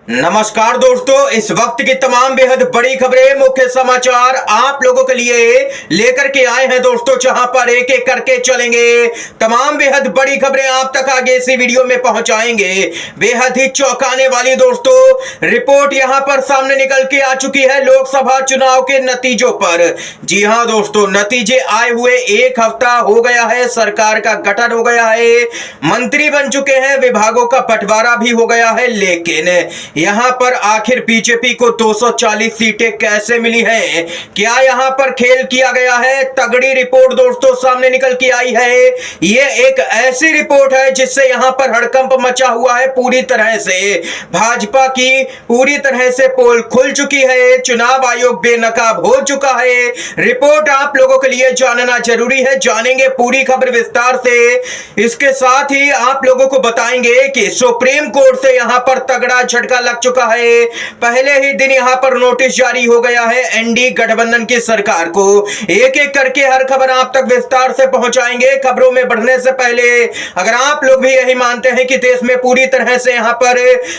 नमस्कार दोस्तों, इस वक्त की तमाम बेहद बड़ी खबरें, मुख्य समाचार आप लोगों के लिए लेकर के आए हैं दोस्तों, जहां पर एक एक करके चलेंगे। तमाम बेहद बड़ी खबरें आप तक आगे इसी वीडियो में पहुंचाएंगे। बेहद ही चौंकाने वाली दोस्तों रिपोर्ट यहां पर सामने निकल के आ चुकी है लोकसभा चुनाव के नतीजों पर। जी हां दोस्तों, नतीजे आए हुए एक हफ्ता हो गया है, सरकार का गठन हो गया है, मंत्री बन चुके हैं, विभागों का बंटवारा भी हो गया है, लेकिन यहां पर आखिर बीजेपी को 240 सीटें कैसे मिली हैं? क्या यहां पर खेल किया गया है? तगड़ी रिपोर्ट दोस्तों सामने निकल के आई है। ये एक ऐसी रिपोर्ट है जिससे यहां पर हड़कंप मचा हुआ है पूरी तरह से। भाजपा की पूरी तरह से पोल खुल चुकी है, चुनाव आयोग बेनकाब हो चुका है। रिपोर्ट आप लोगों के लिए जानना जरूरी है, जानेंगे पूरी खबर विस्तार से। इसके साथ ही आप लोगों को बताएंगे कि सुप्रीम कोर्ट से यहां पर तगड़ा झटका लग चुका है। पहले ही दिन यहां पर नोटिस जारी हो गया है एनडीए गठबंधन की सरकार को। एक एक करके हर खबर आप तक विस्तार से पहुंचाएंगे। खबरों में बढ़ने से पहले अगर आप लोग भी यही मानते हैं कि देश में पूरी तरह से यहां पर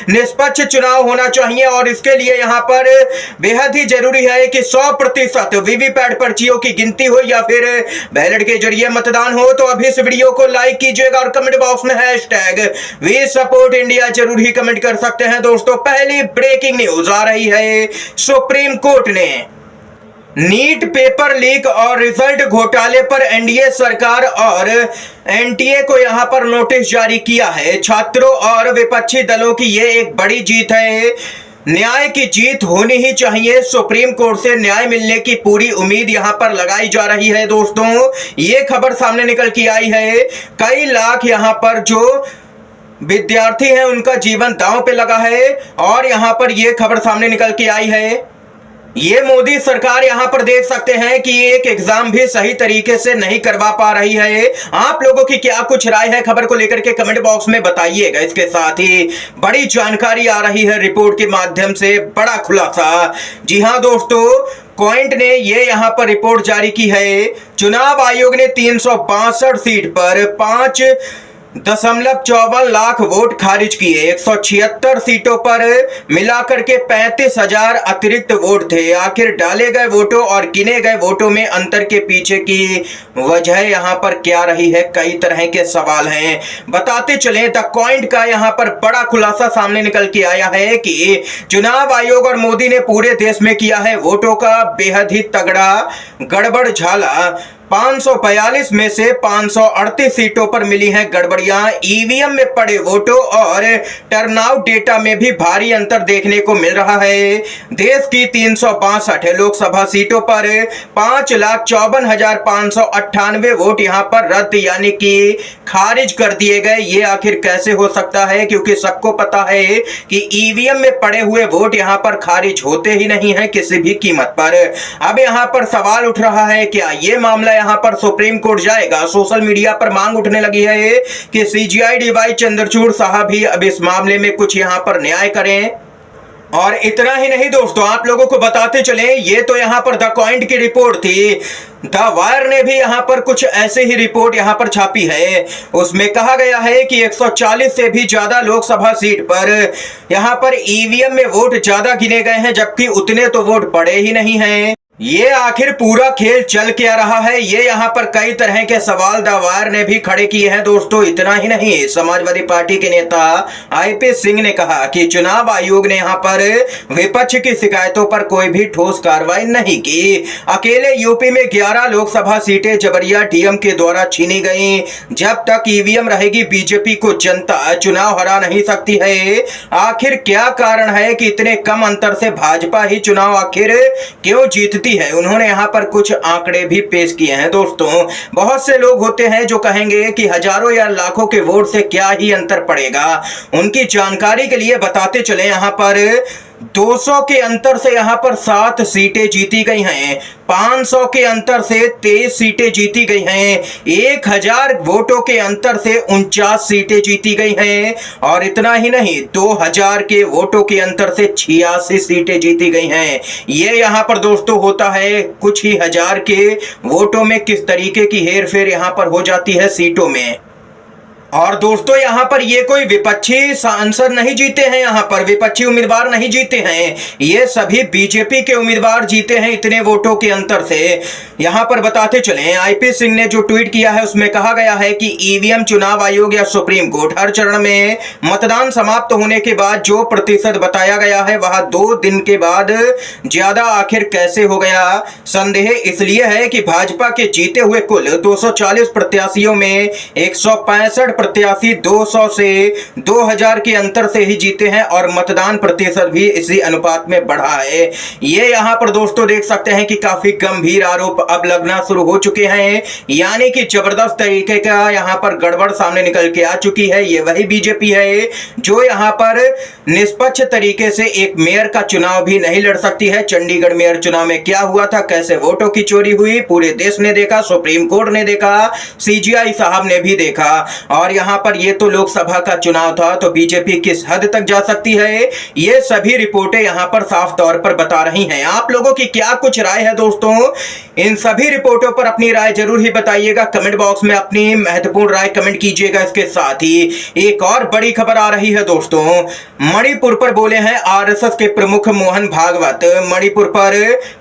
निष्पक्ष चुनाव होना चाहिए और इसके लिए यहां पर बेहद ही जरूरी है कि 100% वीवीपैट पर्चियों की गिनती हो या फिर बैलेट के जरिए मतदान हो, तो अभी इस वीडियो को लाइक कीजिएगा और कमेंट बॉक्स में #वी सपोर्ट इंडिया जरूर ही कमेंट कर सकते हैं दोस्तों। पहली ब्रेकिंग न्यूज आ रही है, सुप्रीम कोर्ट ने नीट पेपर लीक और रिजल्ट घोटाले पर एनडीए सरकार और एनटीए को यहां पर नोटिस जारी किया है। छात्रों और विपक्षी दलों की यह एक बड़ी जीत है। न्याय की जीत होनी ही चाहिए। सुप्रीम कोर्ट से न्याय मिलने की पूरी उम्मीद यहां पर लगाई जा रही है दोस्तों। ये खबर सामने निकल के आई है। कई लाख यहां पर जो विद्यार्थी हैं उनका जीवन दांव पे लगा है और यहां पर यह खबर सामने निकल के आई है। ये मोदी सरकार यहां पर देख सकते हैं कि एक एग्जाम भी सही तरीके से नहीं करवा पा रही है। आप लोगों की क्या कुछ राय है खबर को लेकर के कमेंट बॉक्स में बताइएगा। इसके साथ ही बड़ी जानकारी आ रही है रिपोर्ट के माध्यम से, बड़ा खुलासा। जी हां दोस्तों, क्वाइंट ने ये यहां पर रिपोर्ट जारी की है। चुनाव आयोग ने 362 सीट पर 5.54 लाख वोट खारिज किए। 176 सीटों पर मिलाकर के 35,000 अतिरिक्त वोट थे। आखिर डाले गए वोटों और गिने गए वोटों में अंतर के पीछे की वजह यहां पर क्या रही है? कई तरह के सवाल हैं, बताते चले। द पॉइंट का यहां पर बड़ा खुलासा सामने निकल के आया है कि चुनाव आयोग और मोदी ने पूरे देश में किया है वोटों का बेहद ही तगड़ा गड़बड़ झाला। 542 में से 538 सीटों पर मिली हैं गड़बड़ियां। ईवीएम में पड़े वोटों और टर्नआउट डेटा में भी भारी अंतर देखने को मिल रहा है। देश की 362 लोकसभा सीटों पर 5,54,598 वोट यहां पर रद्द यानी कि खारिज कर दिए गए। ये आखिर कैसे हो सकता है? क्योंकि सबको पता है कि ईवीएम में पड़े हुए वोट यहां पर खारिज होते ही नहीं है किसी भी कीमत पर। अब यहां पर सवाल उठ रहा है, क्या ये मामला यहां पर सुप्रीम कोर्ट जाएगा? सोशल मीडिया पर मांग उठने लगी है कि सीजीआई डीवाई चंद्रचूड़ साहब भी अब इस मामले में कुछ यहां पर न्याय करें। और इतना ही नहीं दोस्तों, आप लोगों को बताते चले, ये तो यहां पर द पॉइंट की रिपोर्ट थी। द वायर ने भी यहां पर कुछ ऐसे ही रिपोर्ट यहां पर छापी है। उसमें कहा गया है कि 140 से भी ज्यादा लोकसभा सीट पर यहां पर ईवीएम में वोट ज्यादा गिने गए हैं, जबकि उतने तो वोट पड़े ही नहीं हैं। ये आखिर पूरा खेल चल क्या रहा है? ये यहाँ पर कई तरह के सवाल द वायर ने भी खड़े किए हैं दोस्तों। इतना ही नहीं, समाजवादी पार्टी के नेता आईपी सिंह ने कहा कि चुनाव आयोग ने यहाँ पर विपक्ष की शिकायतों पर कोई भी ठोस कार्रवाई नहीं की। अकेले यूपी में 11 लोकसभा सीटें जबरिया डीएम के द्वारा छीनी गई। जब तक ईवीएम रहेगी बीजेपी को जनता चुनाव हरा नहीं सकती है। आखिर क्या कारण है कि इतने कम अंतर से भाजपा ही चुनाव आखिर क्यों जीतती है? उन्होंने यहां पर कुछ आंकड़े भी पेश किए हैं दोस्तों। बहुत से लोग होते हैं जो कहेंगे कि हजारों या लाखों के वोट से क्या ही अंतर पड़ेगा। उनकी जानकारी के लिए बताते चले, यहां पर 200 के अंतर से यहां पर 7 सीटें जीती गई हैं। 500 के अंतर से 23 सीटें जीती गई हैं। 1000 वोटों के अंतर से 49 सीटें जीती गई हैं। और इतना ही नहीं, 2000 के वोटों के अंतर से 86 सीटें जीती गई हैं। ये यहां पर दोस्तों होता है कुछ ही हजार के वोटों में किस तरीके की हेरफेर यहां पर हो जाती है सीटों में। और दोस्तों यहाँ पर ये कोई विपक्षी सांसद नहीं जीते हैं, यहाँ पर विपक्षी उम्मीदवार नहीं जीते हैं, ये सभी बीजेपी के उम्मीदवार जीते हैं इतने वोटों के अंतर से। यहाँ पर बताते चलें, आईपी सिंह ने जो ट्वीट किया है उसमें कहा गया है कि ईवीएम चुनाव आयोग या सुप्रीम कोर्ट हर चरण में मतदान समाप्त होने के बाद जो प्रतिशत बताया गया है वह 2 दिन के बाद ज्यादा आखिर कैसे हो गया। संदेह इसलिए है कि भाजपा के जीते हुए कुल 240 प्रत्याशियों में 165 प्रत्याशी 200 से 2000 के अंतर से ही जीते हैं और मतदान प्रतिशत भी इसी अनुपात में बढ़ा है। ये यहाँ पर दोस्तों देख सकते हैं कि काफी गंभीर आरोप अब लगना शुरू हो चुके हैं, यानी कि जबरदस्त तरीके का यहाँ पर गड़बड़ सामने निकल के आ चुकी है। ये वही बीजेपी है जो यहाँ पर निष्पक्ष तरीके से एक मेयर का चुनाव भी नहीं लड़ सकती है। चंडीगढ़ मेयर चुनाव में क्या हुआ था, कैसे वोटों की चोरी हुई, पूरे देश ने देखा, सुप्रीम कोर्ट ने देखा, सीजीआई साहब ने भी देखा। और यहाँ पर ये तो लोकसभा का चुनाव था, तो बीजेपी किस हद तक जा सकती है ये सभी रिपोर्टें यहाँ पर साफ तौर पर बता रही हैं। आप लोगों की क्या कुछ राय है दोस्तों, इन सभी रिपोर्टों पर अपनी राय जरूर ही बताइएगा। कमेंट बॉक्स में अपनी महत्वपूर्ण राय कमेंट कीजिएगा। इसके साथ ही एक और बड़ी खबर आ रही है दोस्तों, मणिपुर पर बोले हैं आरएसएस के प्रमुख मोहन भागवत। मणिपुर पर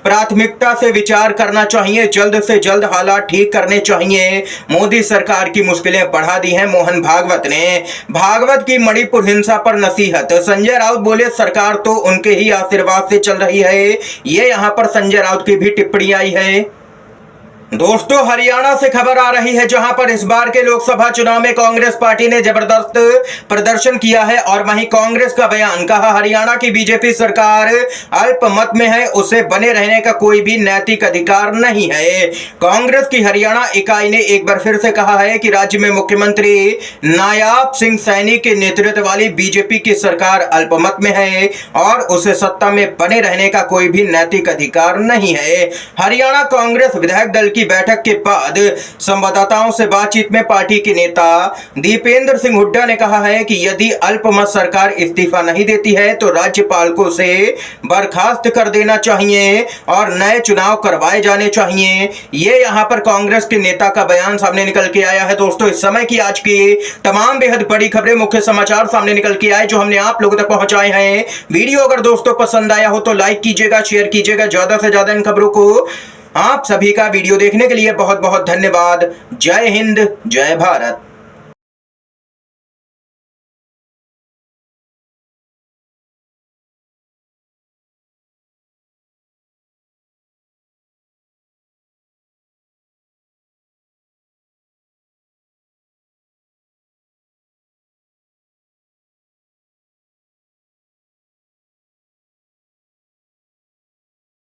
प्राथमिकता से विचार करना चाहिए, जल्द से जल्द हालात ठीक करने चाहिए, मोदी सरकार की मुश्किलें बढ़ा दी हैं, मोहन भागवत ने। भागवत की मणिपुर हिंसा पर नसीहत। संजय राउत बोले सरकार तो उनके ही आशीर्वाद से चल रही है। ये यहाँ पर संजय राउत की भी टिप्पणी आई है। दोस्तों हरियाणा से खबर आ रही है, जहां पर इस बार के लोकसभा चुनाव में कांग्रेस पार्टी ने जबरदस्त प्रदर्शन किया है और वहीं कांग्रेस का बयान, कहा हरियाणा की बीजेपी सरकार अल्पमत में है, उसे बने रहने का कोई भी नैतिक अधिकार नहीं है। कांग्रेस की हरियाणा इकाई ने एक बार फिर से कहा है कि राज्य में मुख्यमंत्री नायाब सिंह सैनी के नेतृत्व वाली बीजेपी की सरकार अल्पमत में है और उसे सत्ता में बने रहने का कोई भी नैतिक अधिकार नहीं है। हरियाणा कांग्रेस विधायक दल की बैठक के बाद संवाददाताओं से बातचीत में पार्टी के नेता दीपेंद्र सिंह हुड्डा ने कहा है कि यदि अल्पमत सरकार इस्तीफा नहीं देती है तो राज्यपाल को उसे बर्खास्त कर देना चाहिए और नए चुनाव करवाए जाने चाहिए। ये यहां पर कांग्रेस के नेता का बयान सामने निकल के आया है। दोस्तों इस समय की आज की तमाम बेहद बड़ी खबरें, मुख्य समाचार सामने निकल के आए जो हमने आप लोगों तक पहुंचाए हैं। वीडियो अगर दोस्तों पसंद आया हो तो लाइक कीजिएगा, शेयर कीजिएगा, ज्यादा से ज्यादा इन खबरों को। आप सभी का वीडियो देखने के लिए बहुत बहुत धन्यवाद। जय हिंद, जय भारत।